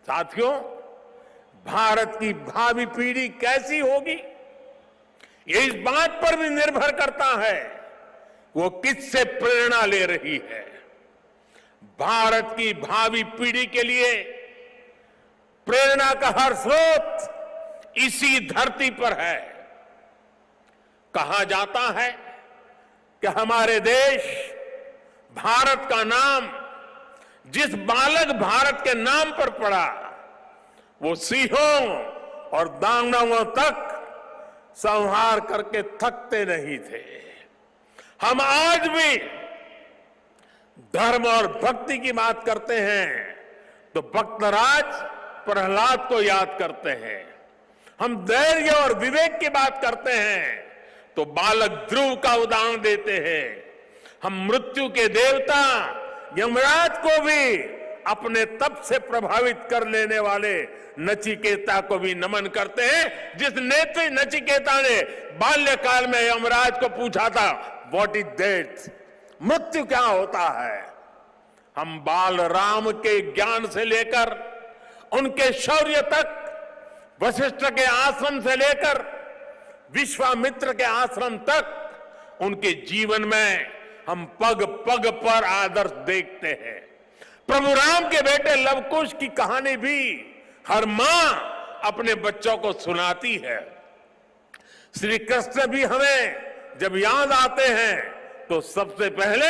साथियों, भारत की भावी पीढ़ी कैसी होगी, ये इस बात पर भी निर्भर करता है वो किससे प्रेरणा ले रही है। भारत की भावी पीढ़ी के लिए प्रेरणा का हर स्रोत इसी धरती पर है। कहा जाता है कि हमारे देश भारत का नाम जिस बालक भारत के नाम पर पड़ा, वो सिंहों और दानवों तक संहार करके थकते नहीं थे। हम आज भी धर्म और भक्ति की बात करते हैं तो भक्तराज प्रहलाद को याद करते हैं। हम धैर्य और विवेक की बात करते हैं तो बालक ध्रुव का उदाहरण देते हैं। हम मृत्यु के देवता यमराज को भी अपने तप से प्रभावित कर लेने वाले नचिकेता को भी नमन करते हैं, जिस नेत्री नचिकेता ने बाल्यकाल में यमराज को पूछा था, व्हाट इज डेथ, मृत्यु क्या होता है। हम बाल राम के ज्ञान से लेकर उनके शौर्य तक, वशिष्ठ के आश्रम से लेकर विश्वामित्र के आश्रम तक, उनके जीवन में हम पग पग पर आदर्श देखते हैं। प्रभु राम के बेटे लवकुश की कहानी भी हर मां अपने बच्चों को सुनाती है। श्री कृष्ण भी हमें जब याद आते हैं तो सबसे पहले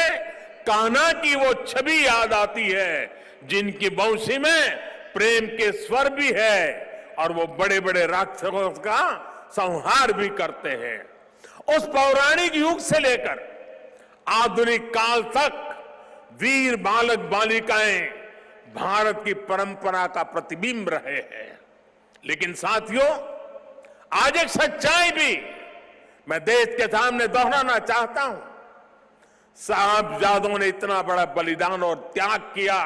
कान्हा की वो छवि याद आती है, जिनकी बंशी में प्रेम के स्वर भी है और वो बड़े बड़े राक्षसों का संहार भी करते हैं। उस पौराणिक युग से लेकर आधुनिक काल तक वीर बालक बालिकाएं भारत की परंपरा का प्रतिबिंब रहे हैं। लेकिन साथियों, आज एक सच्चाई भी मैं देश के सामने दोहराना चाहता हूं। साहबजादों ने इतना बड़ा बलिदान और त्याग किया,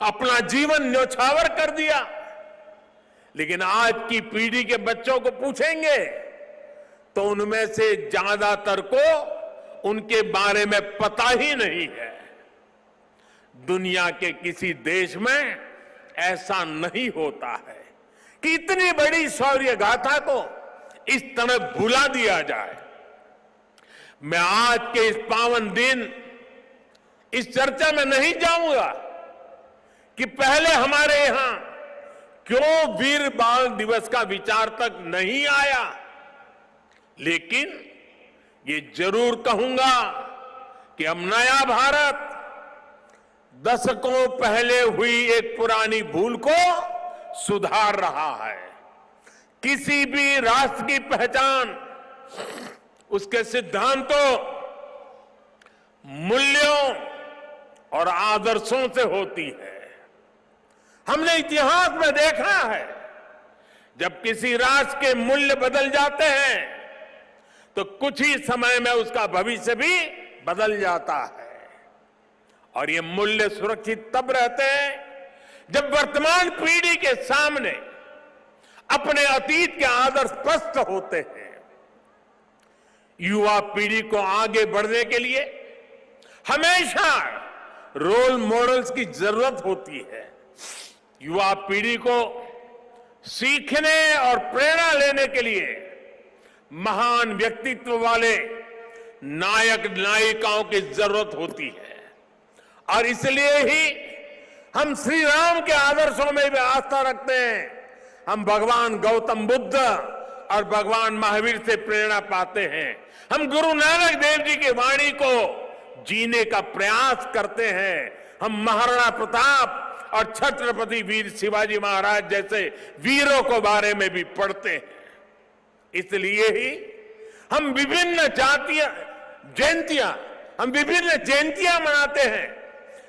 अपना जीवन न्यौछावर कर दिया, लेकिन आज की पीढ़ी के बच्चों को पूछेंगे तो उनमें से ज्यादातर को उनके बारे में पता ही नहीं है। दुनिया के किसी देश में ऐसा नहीं होता है कि इतनी बड़ी शौर्य गाथा को इस तरह भुला दिया जाए। मैं आज के इस पावन दिन इस चर्चा में नहीं जाऊंगा कि पहले हमारे यहां क्यों वीर बाल दिवस का विचार तक नहीं आया, लेकिन ये जरूर कहूंगा कि अब नया भारत दशकों पहले हुई एक पुरानी भूल को सुधार रहा है। किसी भी राष्ट्र की पहचान उसके सिद्धांतों, मूल्यों और आदर्शों से होती है। हमने इतिहास में देखा है, जब किसी राष्ट्र के मूल्य बदल जाते हैं तो कुछ ही समय में उसका भविष्य भी बदल जाता है। और ये मूल्य सुरक्षित तब रहते हैं जब वर्तमान पीढ़ी के सामने अपने अतीत के आदर्श स्पष्ट होते हैं। युवा पीढ़ी को आगे बढ़ने के लिए हमेशा रोल मॉडल्स की जरूरत होती है। युवा पीढ़ी को सीखने और प्रेरणा लेने के लिए महान व्यक्तित्व वाले नायक नायिकाओं की जरूरत होती है। और इसलिए ही हम श्री राम के आदर्शों में भी आस्था रखते हैं। हम भगवान गौतम बुद्ध और भगवान महावीर से प्रेरणा पाते हैं। हम गुरु नानक देव जी की वाणी को जीने का प्रयास करते हैं। हम महाराणा प्रताप और छत्रपति वीर शिवाजी महाराज जैसे वीरों के बारे में भी पढ़ते हैं। इसलिए ही हम विभिन्न जयंतियां मनाते हैं।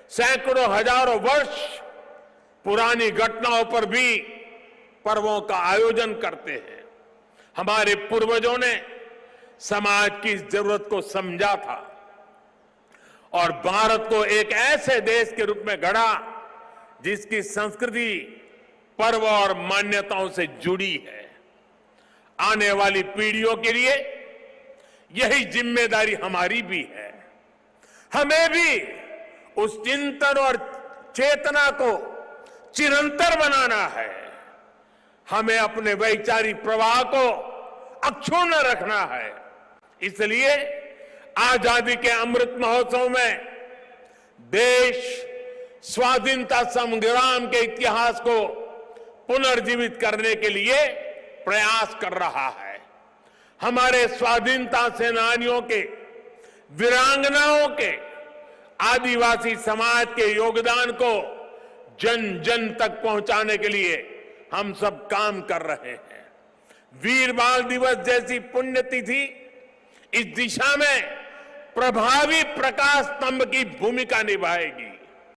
सैकड़ों हजारों वर्ष पुरानी घटनाओं पर भी पर्वों का आयोजन करते हैं। हमारे पूर्वजों ने समाज की जरूरत को समझा था और भारत को एक ऐसे देश के रूप में गढ़ा जिसकी संस्कृति पर्व और मान्यताओं से जुड़ी है। आने वाली पीढ़ियों के लिए यही जिम्मेदारी हमारी भी है। हमें भी उस चिंतन और चेतना को चिरंतर बनाना है। हमें अपने वैचारिक प्रवाह को अक्षुण्ण रखना है। इसलिए आजादी के अमृत महोत्सव में देश स्वाधीनता संग्राम के इतिहास को पुनर्जीवित करने के लिए प्रयास कर रहा है। हमारे स्वाधीनता सेनानियों के, वीरांगनाओं के, आदिवासी समाज के योगदान को जन जन तक पहुंचाने के लिए हम सब काम कर रहे हैं। वीर बाल दिवस जैसी पुण्यतिथि इस दिशा में प्रभावी प्रकाश स्तंभ की भूमिका निभाएगी।